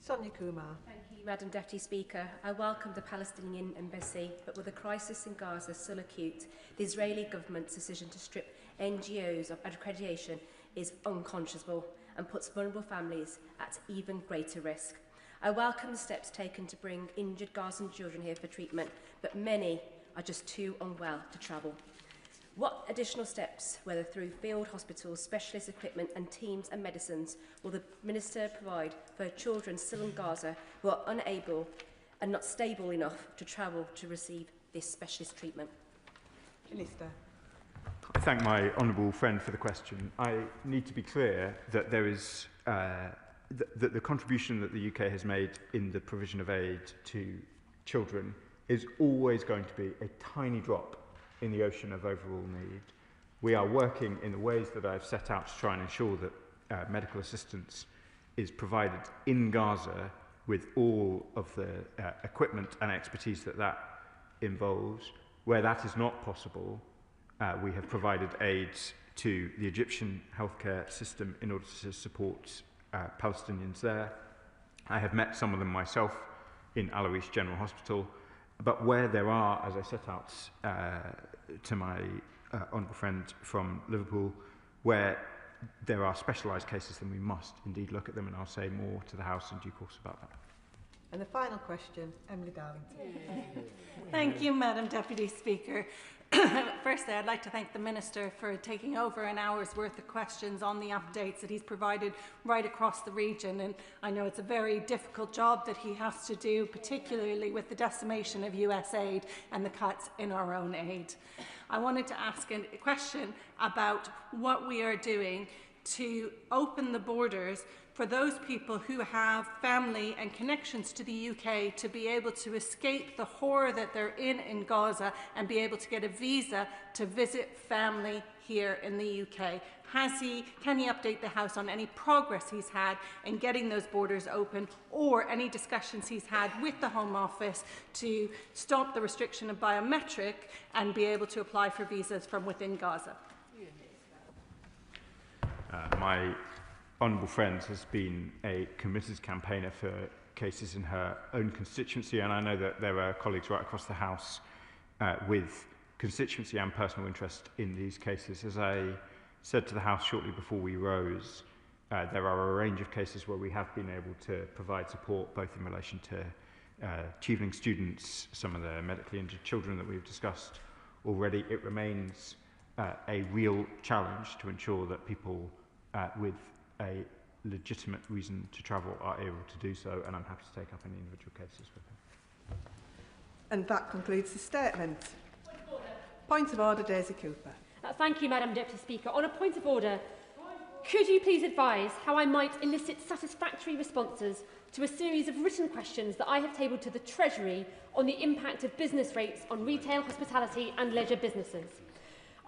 Sonia Kumar. Thank you, Madam Deputy Speaker. I welcome the Palestinian embassy, but with the crisis in Gaza still acute, the Israeli government's decision to strip NGOs of accreditation is unconscionable and puts vulnerable families at even greater risk. I welcome the steps taken to bring injured Gazan children here for treatment, but many are just too unwell to travel. What additional steps, whether through field hospitals, specialist equipment and teams and medicines, will the Minister provide for children still in Gaza who are unable and not stable enough to travel to receive this specialist treatment? Minister. I thank my honourable friend for the question. I need to be clear that there is that the contribution that the UK has made in the provision of aid to children is always going to be a tiny drop in the ocean of overall need. We are working in the ways that I've set out to try and ensure that medical assistance is provided in Gaza with all of the equipment and expertise that that involves. Where that is not possible, we have provided aid to the Egyptian healthcare system in order to support Palestinians there. I have met some of them myself in Alois General Hospital, but where there are, as I set out to my honourable friend from Liverpool, where there are specialised cases, then we must indeed look at them, and I'll say more to the House in due course about that. And the final question, Emily Darlington. Thank you, Madam Deputy Speaker. Firstly, I'd like to thank the Minister for taking over an hour's worth of questions on the updates that he's provided right across the region. And I know it's a very difficult job that he has to do, particularly with the decimation of US aid and the cuts in our own aid. I wanted to ask a question about what we are doing to open the borders for those people who have family and connections to the UK to be able to escape the horror that they're in Gaza and be able to get a visa to visit family here in the UK. Can he update the House on any progress he's had in getting those borders open, or any discussions he's had with the Home Office to stop the restriction of biometric and be able to apply for visas from within Gaza? My honourable friend has been a committed campaigner for cases in her own constituency, and I know that there are colleagues right across the House with constituency and personal interest in these cases. As I said to the House shortly before we rose, there are a range of cases where we have been able to provide support, both in relation to Chevening students, some of the medically injured children that we've discussed already. It remains a real challenge to ensure that people with a legitimate reason to travel are able to do so, and I'm happy to take up any individual cases with them. And that concludes the statement. Point of order, Daisy Cooper. Thank you, Madam Deputy Speaker. On a point of order, could you please advise how I might elicit satisfactory responses to a series of written questions that I have tabled to the Treasury on the impact of business rates on retail, hospitality and leisure businesses?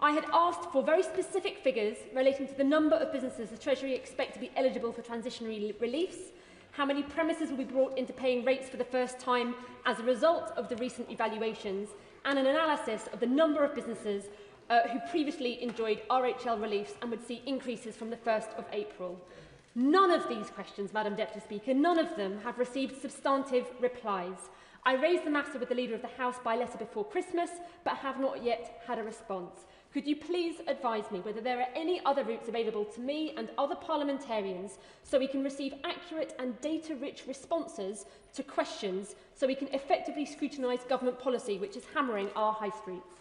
I had asked for very specific figures relating to the number of businesses the Treasury expect to be eligible for transitionary reliefs, how many premises will be brought into paying rates for the first time as a result of the recent evaluations, and an analysis of the number of businesses who previously enjoyed RHL reliefs and would see increases from the 1st of April. None of these questions, Madam Deputy Speaker, none of them have received substantive replies. I raised the matter with the Leader of the House by letter before Christmas, but have not yet had a response. Could you please advise me whether there are any other routes available to me and other parliamentarians so we can receive accurate and data-rich responses to questions so we can effectively scrutinise government policy which is hammering our high streets?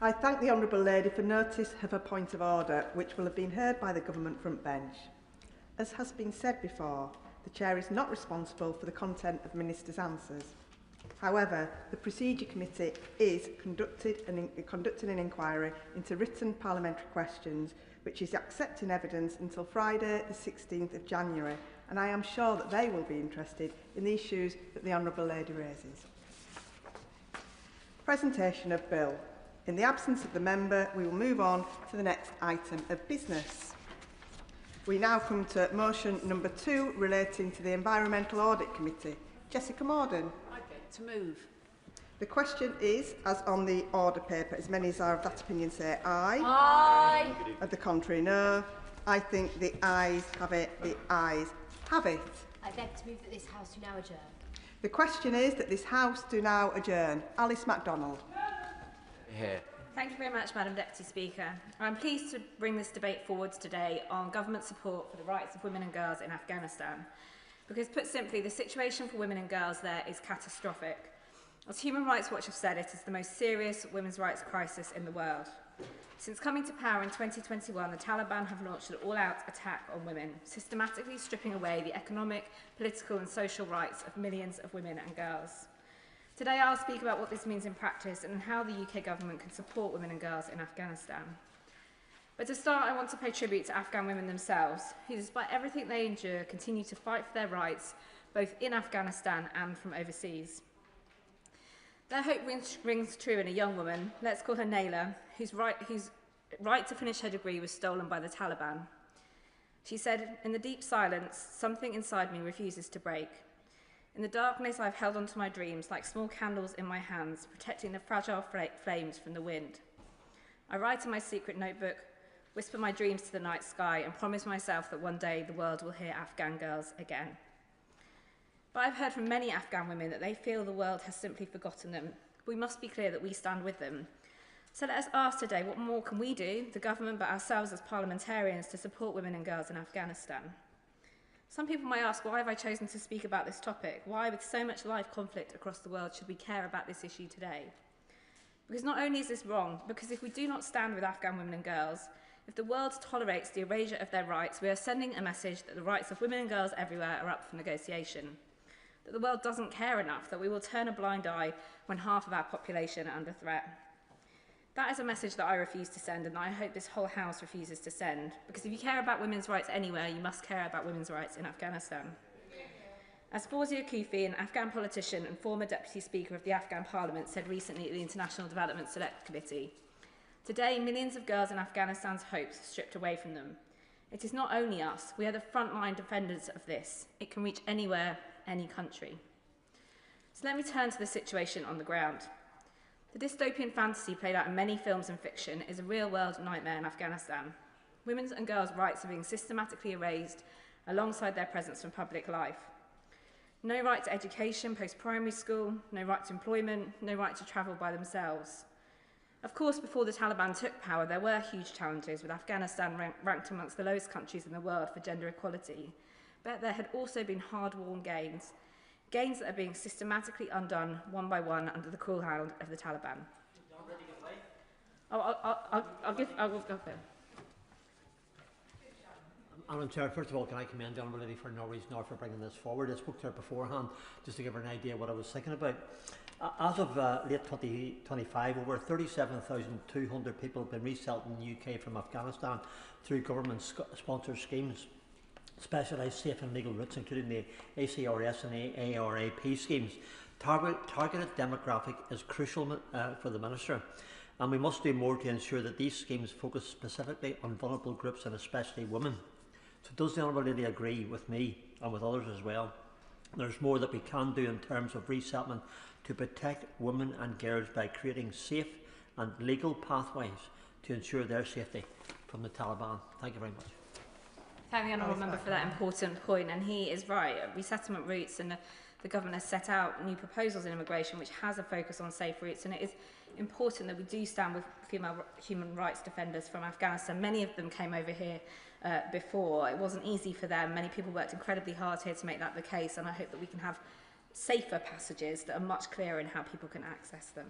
I thank the Honourable Lady for notice of her point of order, which will have been heard by the Government front bench. As has been said before, the Chair is not responsible for the content of Ministers' answers. However, the Procedure Committee is conducting an inquiry into written parliamentary questions, which is accepting evidence until Friday the 16th of January, and I am sure that they will be interested in the issues that the Honourable Lady raises. Presentation of Bill. In the absence of the member, we will move on to the next item of business. We now come to motion number 2 relating to the Environmental Audit Committee. Jessica Morden. I'd like to move. The question is, as on the order paper, as many as are of that opinion say aye. Aye. Of the contrary, no. I think the ayes have it. The ayes have it. I beg to move that this House do now adjourn. The question is that this House do now adjourn. Alice MacDonald. Here. Thank you very much, Madam Deputy Speaker. I'm pleased to bring this debate forward today on government support for the rights of women and girls in Afghanistan. Because, put simply, the situation for women and girls there is catastrophic. As Human Rights Watch have said, it is the most serious women's rights crisis in the world. Since coming to power in 2021, the Taliban have launched an all-out attack on women, systematically stripping away the economic, political and social rights of millions of women and girls. Today I'll speak about what this means in practice and how the UK government can support women and girls in Afghanistan. But to start, I want to pay tribute to Afghan women themselves, who, despite everything they endure, continue to fight for their rights, both in Afghanistan and from overseas. Their hope rings true in a young woman, let's call her Naila, whose right to finish her degree was stolen by the Taliban. She said, "In the deep silence, something inside me refuses to break. In the darkness, I've held onto my dreams like small candles in my hands, protecting the fragile flames from the wind. I write in my secret notebook, whisper my dreams to the night sky, and promise myself that one day the world will hear Afghan girls again." But I've heard from many Afghan women that they feel the world has simply forgotten them. We must be clear that we stand with them. So let us ask today, what more can we do, the government but ourselves as parliamentarians, to support women and girls in Afghanistan? Some people might ask, why have I chosen to speak about this topic? Why, with so much live conflict across the world, should we care about this issue today? Because not only is this wrong, because if we do not stand with Afghan women and girls, if the world tolerates the erasure of their rights, we are sending a message that the rights of women and girls everywhere are up for negotiation. That the world doesn't care enough, that we will turn a blind eye when half of our population are under threat. That is a message that I refuse to send, and I hope this whole House refuses to send, because if you care about women's rights anywhere, you must care about women's rights in Afghanistan. As Fawzia Koofi, an Afghan politician and former Deputy Speaker of the Afghan Parliament, said recently at the International Development Select Committee, today millions of girls in Afghanistan's hopes are stripped away from them. It is not only us, we are the frontline defenders of this. It can reach anywhere, any country. So let me turn to the situation on the ground. The dystopian fantasy played out in many films and fiction is a real-world nightmare in Afghanistan. Women's and girls' rights are being systematically erased alongside their presence from public life. No right to education post-primary school, no right to employment, no right to travel by themselves. Of course, before the Taliban took power, there were huge challenges, with Afghanistan ranked amongst the lowest countries in the world for gender equality. But there had also been hard-won gains that are being systematically undone one by one under the cruel hand of the Taliban. I'll go there. Madam Chair, first of all, can I commend the Honourable Lady for no reason or for bringing this forward? I spoke to her beforehand just to give her an idea what I was thinking about. As of late 2025, over 37,200 people have been resettled in the UK from Afghanistan through government-sponsored schemes, specialised safe and legal routes, including the ACRS and ARAP schemes. Targeted demographic is crucial for the Minister, and we must do more to ensure that these schemes focus specifically on vulnerable groups and especially women. So does the Honourable Lady agree with me and with others as well? There's more that we can do in terms of resettlement to protect women and girls by creating safe and legal pathways to ensure their safety from the Taliban. Thank you very much. Thank the Honourable Member for that important point, and he is right. Resettlement routes, and the government has set out new proposals in immigration which has a focus on safe routes, and it is important that we do stand with female human rights defenders from Afghanistan. Many of them came over here before. It wasn't easy for them. Many people worked incredibly hard here to make that the case, and I hope that we can have safer passages that are much clearer in how people can access them.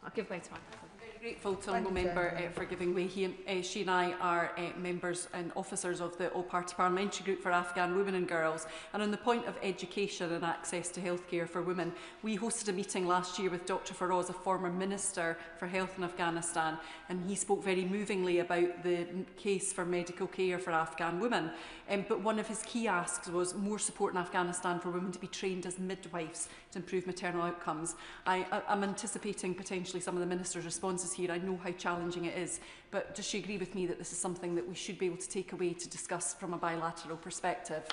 I'll give way to my cousin. Very grateful to Honourable Member for giving way. She and I are members and officers of the All-Party Parliamentary Group for Afghan Women and Girls. And on the point of education and access to healthcare for women, we hosted a meeting last year with Dr Faraz, a former Minister for Health in Afghanistan, and he spoke very movingly about the case for medical care for Afghan women. But one of his key asks was more support in Afghanistan for women to be trained as midwives to improve maternal outcomes. I'm anticipating potentially especially some of the Minister's responses here. I know how challenging it is, but does she agree with me that this is something that we should be able to take away to discuss from a bilateral perspective?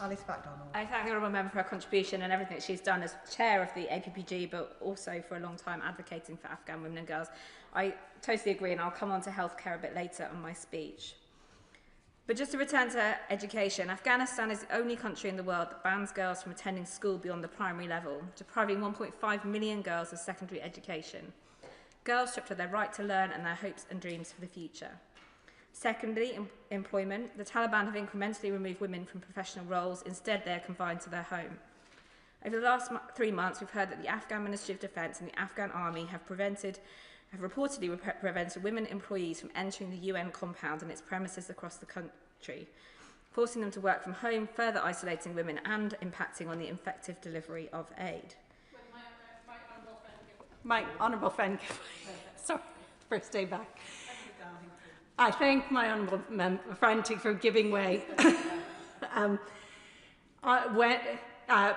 Alice MacDonald. I thank the Honourable Member for her contribution and everything that she's done as chair of the APPG, but also for a long time advocating for Afghan women and girls. I totally agree, and I'll come on to healthcare a bit later on my speech. But just to return to education, Afghanistan is the only country in the world that bans girls from attending school beyond the primary level, depriving 1.5 million girls of secondary education. Girls stripped of their right to learn and their hopes and dreams for the future. Secondly, employment. The Taliban have incrementally removed women from professional roles. Instead, they are confined to their home. Over the last 3 months, we've heard that the Afghan Ministry of Defence and the Afghan Army have reportedly prevented women employees from entering the UN compound and its premises across the country, forcing them to work from home, further isolating women and impacting on the effective delivery of aid. My honourable friend, sorry, first day back. I thank my honourable friend for giving way.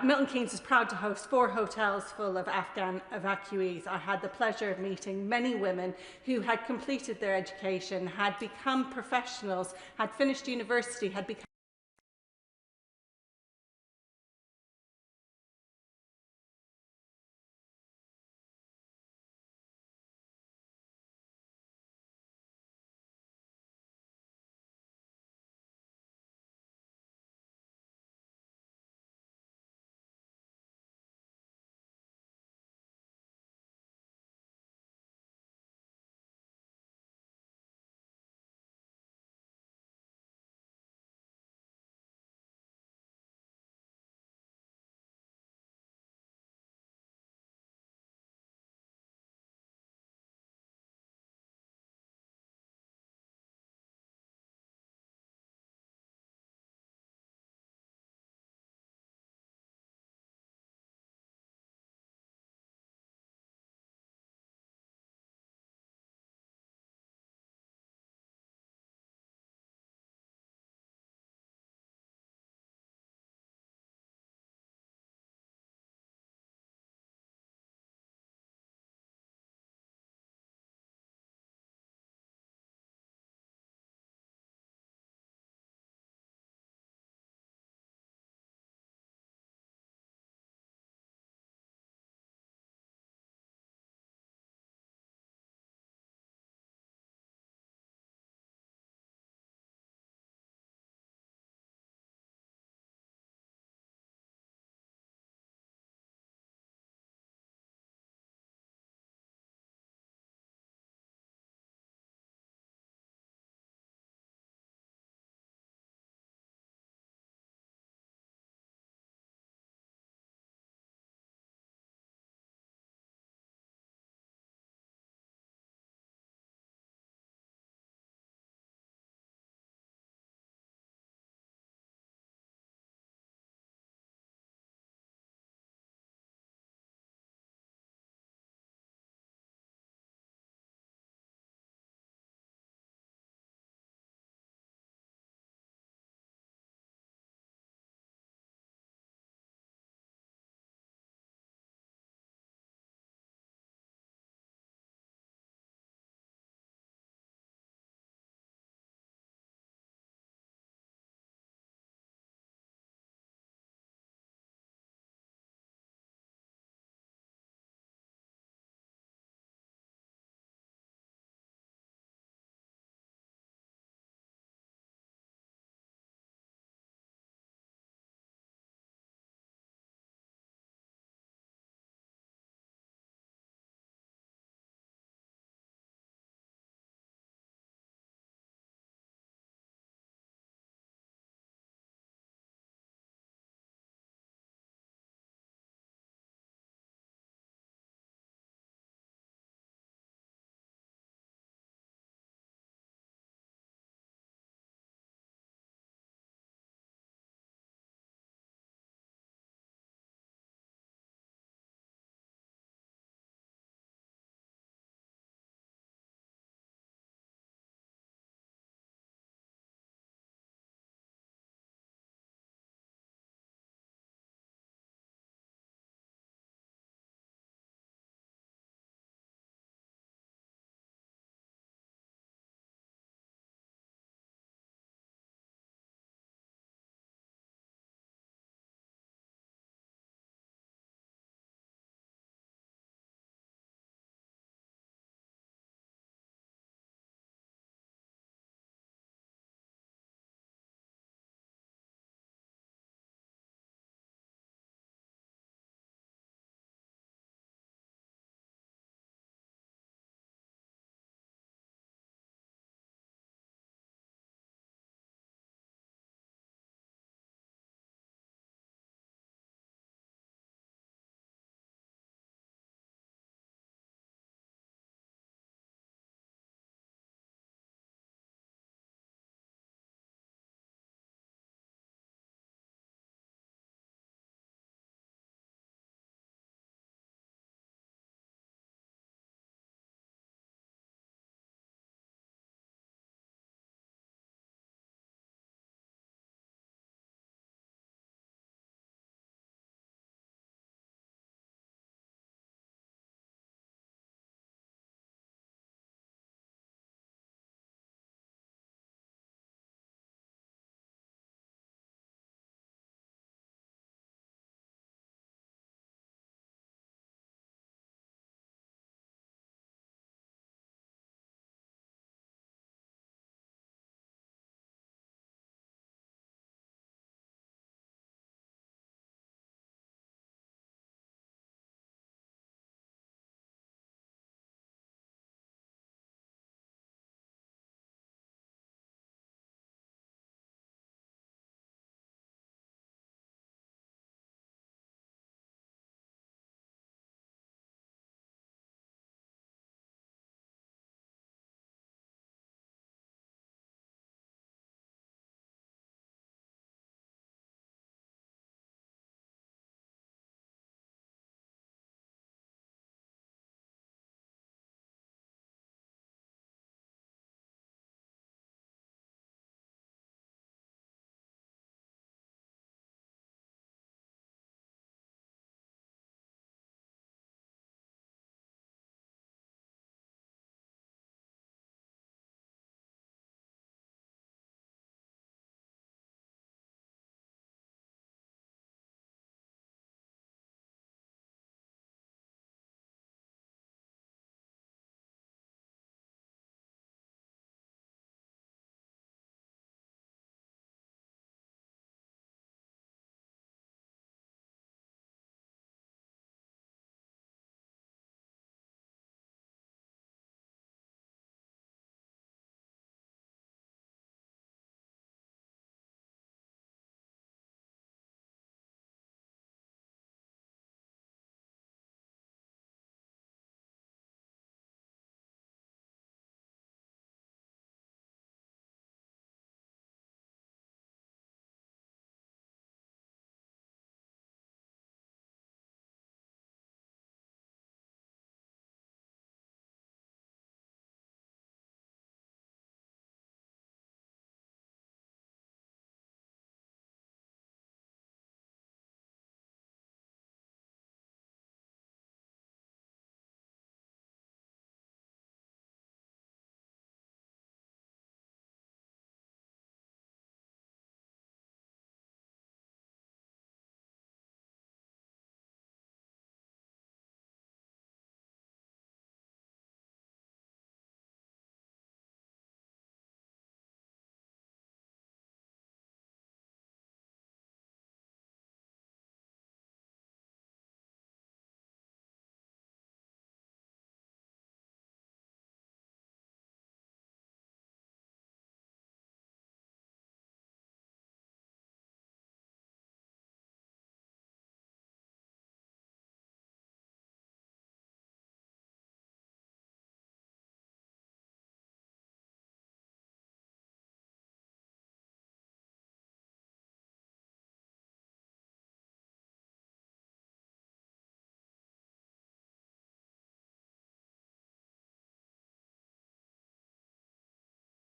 Milton Keynes is proud to host 4 hotels full of Afghan evacuees. I had the pleasure of meeting many women who had completed their education, had become professionals, had finished university, had become